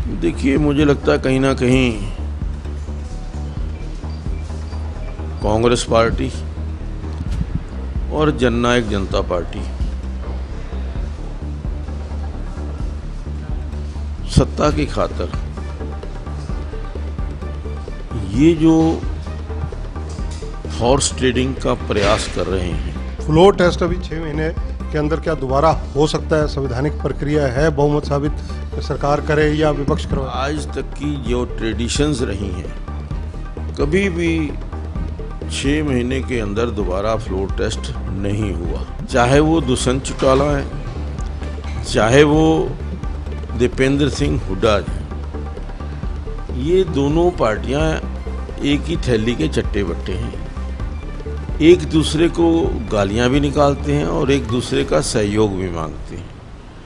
देखिए, मुझे लगता है कहीं ना कहीं कांग्रेस पार्टी और जननायक जनता पार्टी सत्ता की खातिर ये जो हॉर्स ट्रेडिंग का प्रयास कर रहे हैं। फ्लोर टेस्ट अभी 6 महीने के अंदर क्या दोबारा हो सकता है? संवैधानिक प्रक्रिया है, बहुमत साबित सरकार करे या विपक्ष करवाए? आज तक की जो ट्रेडिशंस रही हैं, कभी भी 6 महीने के अंदर दोबारा फ्लोर टेस्ट नहीं हुआ। चाहे वो दुष्यंत चौटाला है, चाहे वो दीपेंद्र सिंह हुड्डा है, ये दोनों पार्टियां एक ही थैली के चट्टे बट्टे हैं। एक दूसरे को गालियां भी निकालते हैं और एक दूसरे का सहयोग भी मांगते हैं।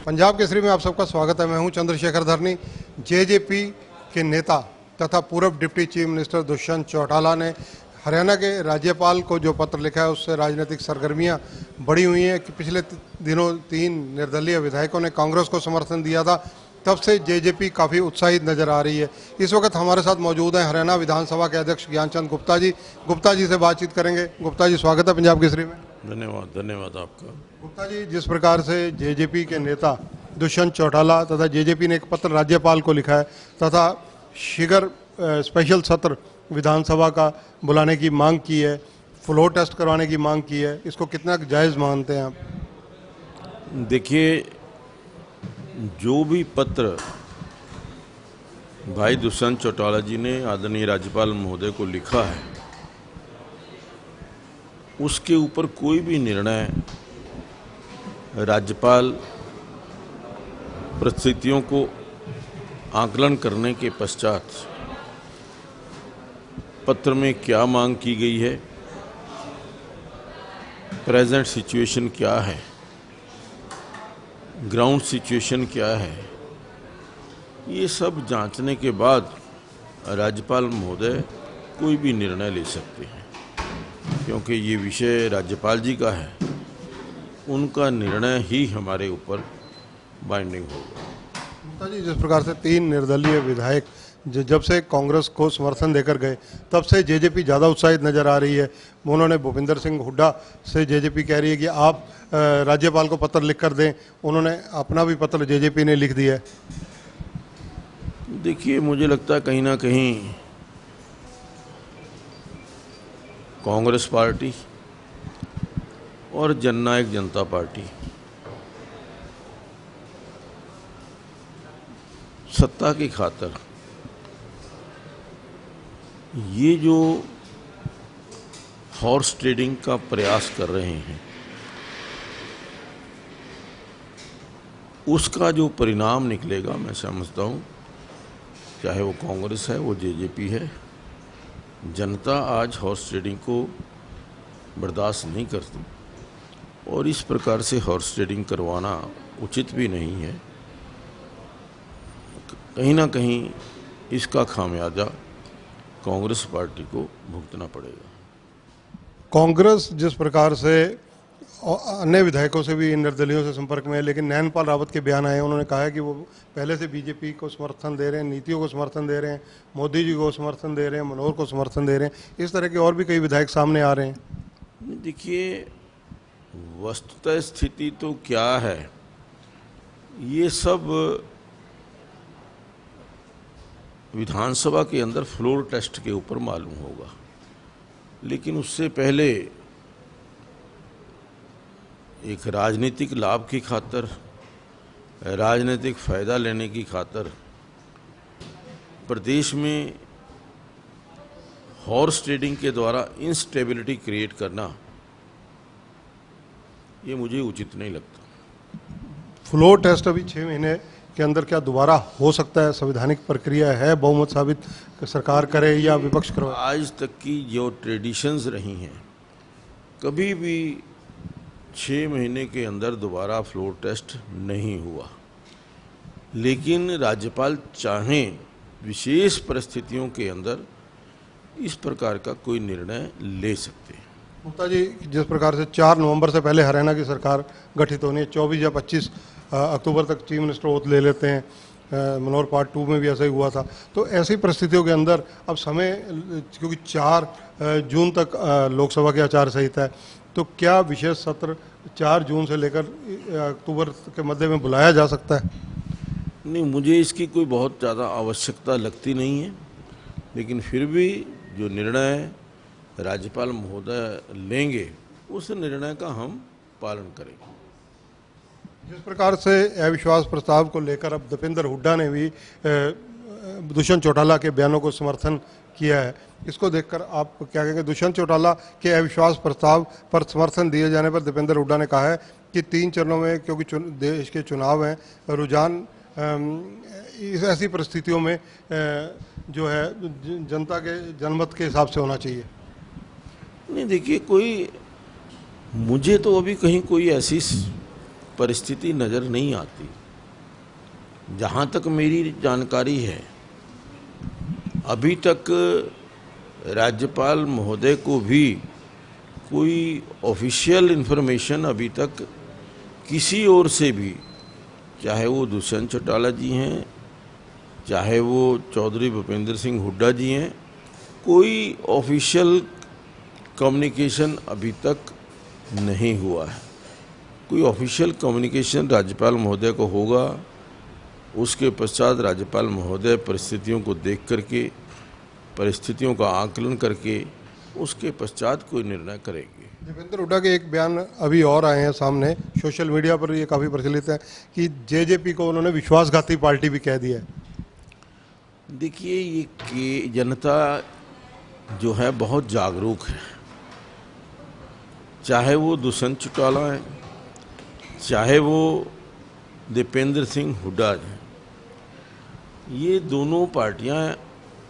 पंजाब केसरी में आप सबका स्वागत है। मैं हूं चंद्रशेखर धरनी। जेजेपी के नेता तथा पूर्व deputy chief minister Dushyant Chautala ने हरियाणा के राज्यपाल को जो पत्र लिखा है, उससे राजनीतिक सरगर्मियां बढ़ी हुई हैं कि पिछले दिनों 3 निर्दलीय विधायकों ने कांग्रेस को समर्थन दिया था। तब से जेजेपी काफ़ी उत्साहित नजर आ रही है। इस वक्त हमारे साथ मौजूद हैं हरियाणा विधानसभा के अध्यक्ष ज्ञानचंद गुप्ता जी। गुप्ता जी से बातचीत करेंगे। गुप्ता जी, स्वागत है पंजाब केसरी में। धन्यवाद आपका। गुप्ता जी, जिस प्रकार से जेजेपी के नेता दुष्यंत चौटाला तथा जेजेपी ने एक पत्र राज्यपाल को लिखा है तथा शीघ्र स्पेशल सत्र विधानसभा का बुलाने की मांग की है, फ्लोर टेस्ट करवाने की मांग की है, इसको कितना जायज़ मानते हैं आप? देखिए, जो भी पत्र भाई दुष्यंत चौटाला जी ने आदरणीय राज्यपाल महोदय को लिखा है, उसके ऊपर कोई भी निर्णय राज्यपाल परिस्थितियों को आकलन करने के पश्चात पत्र में क्या मांग की गई है, प्रेजेंट सिचुएशन क्या है, ग्राउंड सिचुएशन क्या है, ये सब जांचने के बाद राज्यपाल महोदय कोई भी निर्णय ले सकते हैं। क्योंकि ये विषय राज्यपाल जी का है, उनका निर्णय ही हमारे ऊपर बाइंडिंग होगा। गुप्ता जी, जिस प्रकार से 3 निर्दलीय विधायक जब से कांग्रेस को समर्थन देकर गए, तब से जेजेपी ज़्यादा उत्साहित नजर आ रही है। उन्होंने भूपेंद्र सिंह हुड्डा से जेजेपी कह रही है कि आप राज्यपाल को पत्र लिख कर दें। उन्होंने अपना भी पत्र जेजेपी ने लिख दिया है। देखिए, मुझे लगता है कहीं ना कहीं कांग्रेस पार्टी और जननायक जनता पार्टी सत्ता की खातिर ये जो हॉर्स ट्रेडिंग का प्रयास कर रहे हैं, उसका जो परिणाम निकलेगा, मैं समझता हूँ, चाहे वो कांग्रेस है, वो जेजेपी है, जनता आज हॉर्स ट्रेडिंग को बर्दाश्त नहीं करती और इस प्रकार से हॉर्स ट्रेडिंग करवाना उचित भी नहीं है। कहीं ना कहीं इसका खामियाजा कांग्रेस पार्टी को भुगतना पड़ेगा। कांग्रेस जिस प्रकार से अन्य विधायकों से भी इन निर्दलियों से संपर्क में है, लेकिन नैनपाल रावत के बयान आए, उन्होंने कहा है कि वो पहले से बीजेपी को समर्थन दे रहे हैं, नीतियों को समर्थन दे रहे हैं, मोदी जी को समर्थन दे रहे हैं, मनोहर को समर्थन दे रहे हैं। इस तरह के और भी कई विधायक सामने आ रहे हैं। देखिए, वस्तुतः स्थिति तो क्या है, ये सब विधानसभा के अंदर फ्लोर टेस्ट के ऊपर मालूम होगा। लेकिन उससे पहले एक राजनीतिक लाभ की खातिर, राजनीतिक फायदा लेने की खातिर प्रदेश में हॉर्स ट्रेडिंग के द्वारा इंस्टेबिलिटी क्रिएट करना, ये मुझे उचित नहीं लगता। फ्लोर टेस्ट अभी 6 महीने के अंदर क्या दोबारा हो सकता है? संवैधानिक प्रक्रिया है, बहुमत साबित सरकार करे या विपक्ष करवाए? आज तक की जो ट्रेडिशंस रही हैं, कभी भी 6 महीने के अंदर दोबारा फ्लोर टेस्ट नहीं हुआ। लेकिन राज्यपाल चाहें विशेष परिस्थितियों के अंदर इस प्रकार का कोई निर्णय ले सकते हैं। गुप्ता जी, जिस प्रकार से 4 नवंबर से पहले हरियाणा की सरकार गठित होनी है, 24 या 25 अक्टूबर तक चीफ मिनिस्टर ओथ ले लेते हैं, मनोहर पार्ट 2 में भी ऐसा ही हुआ था। तो ऐसी परिस्थितियों के अंदर अब समय, क्योंकि 4 जून तक लोकसभा की आचार संहिता है, तो क्या विशेष सत्र 4 जून से लेकर अक्टूबर के मध्य में बुलाया जा सकता है? नहीं, मुझे इसकी कोई बहुत ज़्यादा आवश्यकता लगती नहीं है, लेकिन फिर भी जो निर्णय राज्यपाल महोदय लेंगे उस निर्णय का हम पालन करेंगे। जिस प्रकार से अविश्वास प्रस्ताव को लेकर अब दीपेंद्र हुड्डा ने भी दुष्यंत चौटाला के बयानों को समर्थन किया है, इसको देखकर आप क्या कहेंगे? दुष्यंत चौटाला के अविश्वास प्रस्ताव पर समर्थन दिए जाने पर दीपेंद्र हुड्डा ने कहा है कि 3 चरणों में, क्योंकि देश के चुनाव हैं, रुझान इस ऐसी परिस्थितियों में जो है जनता के जनमत के हिसाब से होना चाहिए। नहीं, देखिए, मुझे तो अभी कहीं कोई ऐसी परिस्थिति नज़र नहीं आती। जहाँ तक मेरी जानकारी है, अभी तक राज्यपाल महोदय को भी कोई ऑफिशियल इन्फॉर्मेशन अभी तक किसी ओर से भी, चाहे वो दुष्यंत चौटाला जी हैं, चाहे वो चौधरी भूपेंद्र सिंह हुड्डा जी हैं, कोई ऑफिशियल कम्युनिकेशन अभी तक नहीं हुआ है। कोई ऑफिशियल कम्युनिकेशन राज्यपाल महोदय को होगा, उसके पश्चात राज्यपाल महोदय परिस्थितियों को देख करके, परिस्थितियों का आकलन करके उसके पश्चात कोई निर्णय करेंगे। दीपेंद्र हुड्डा के एक बयान अभी और आए हैं सामने, सोशल मीडिया पर ये काफ़ी प्रचलित है कि जेजेपी को उन्होंने विश्वासघाती पार्टी भी कह दिया है। देखिए, ये कि जनता जो है बहुत जागरूक है, चाहे वो दुष्यंत चौटाला है, चाहे वो दीपेंद्र सिंह हुड्डा हैं, ये दोनों पार्टियां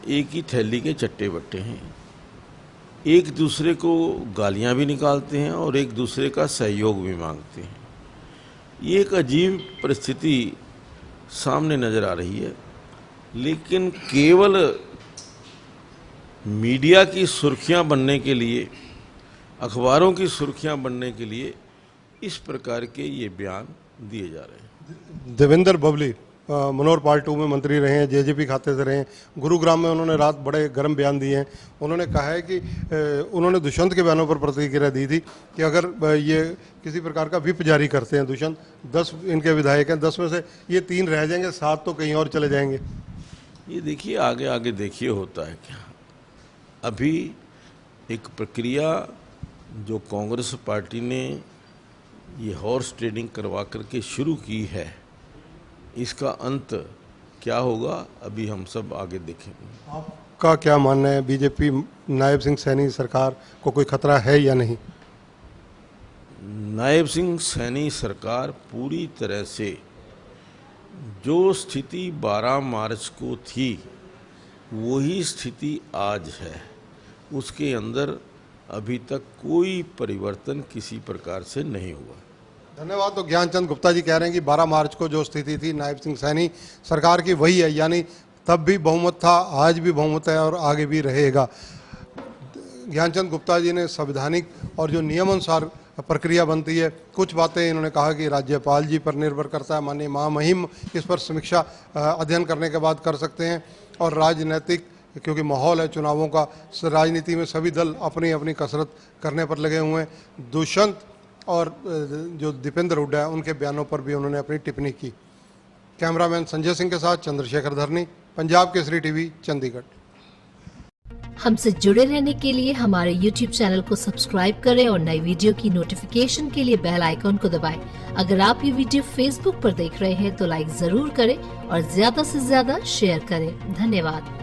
एक ही थैली के चट्टे बट्टे हैं। एक दूसरे को गालियां भी निकालते हैं और एक दूसरे का सहयोग भी मांगते हैं। ये एक अजीब परिस्थिति सामने नज़र आ रही है, लेकिन केवल मीडिया की सुर्खियां बनने के लिए, अखबारों की सुर्खियां बनने के लिए इस प्रकार के ये बयान दिए जा रहे हैं। देवेंद्र बबली मनोहर पार्ट 2 में मंत्री रहे हैं, जेजेपी खाते से रहे हैं, गुरुग्राम में उन्होंने रात बड़े गर्म बयान दिए हैं। उन्होंने कहा है कि उन्होंने दुष्यंत के बयानों पर प्रतिक्रिया दी थी कि अगर ये किसी प्रकार का व्हिप जारी करते हैं दुष्यंत, 10 इनके विधायक हैं, 10 में से ये 3 रह जाएंगे, 7 तो कहीं और चले जाएंगे। ये देखिए, आगे आगे देखिए होता है क्या। अभी एक प्रक्रिया जो कांग्रेस पार्टी ने ये हॉर्स ट्रेडिंग करवा करके शुरू की है, इसका अंत क्या होगा अभी हम सब आगे देखेंगे। आपका क्या मानना है, बीजेपी नायब सिंह सैनी सरकार को कोई खतरा है या नहीं? नायब सिंह सैनी सरकार पूरी तरह से जो स्थिति 12 मार्च को थी वही स्थिति आज है, उसके अंदर अभी तक कोई परिवर्तन किसी प्रकार से नहीं हुआ। धन्यवाद। तो ज्ञानचंद गुप्ता जी कह रहे हैं कि 12 मार्च को जो स्थिति थी नायब सिंह सैनी सरकार की वही है, यानी तब भी बहुमत था, आज भी बहुमत है और आगे भी रहेगा। ज्ञानचंद गुप्ता जी ने संवैधानिक और जो नियमानुसार प्रक्रिया बनती है, कुछ बातें इन्होंने कहा कि राज्यपाल जी पर निर्भर करता है, माननीय महामहिम इस पर समीक्षा अध्ययन करने के बाद कर सकते हैं। और राजनीतिक, क्योंकि माहौल है चुनावों का, राजनीति में सभी दल अपनी अपनी कसरत करने पर लगे हुए हैं। दुष्यंत और जो दीपेंद्र हुड्डा है उनके बयानों पर भी उन्होंने अपनी टिप्पणी की। कैमरामैन संजय सिंह के साथ चंद्रशेखर धरनी, पंजाब केसरी टीवी, चंडीगढ़। हमसे जुड़े रहने के लिए हमारे YouTube चैनल को सब्सक्राइब करें और नई वीडियो की नोटिफिकेशन के लिए बेल आइकॉन को दबाएं। अगर आप ये वीडियो Facebook पर देख रहे हैं तो लाइक जरूर करें और ज्यादा से ज्यादा शेयर करें। धन्यवाद।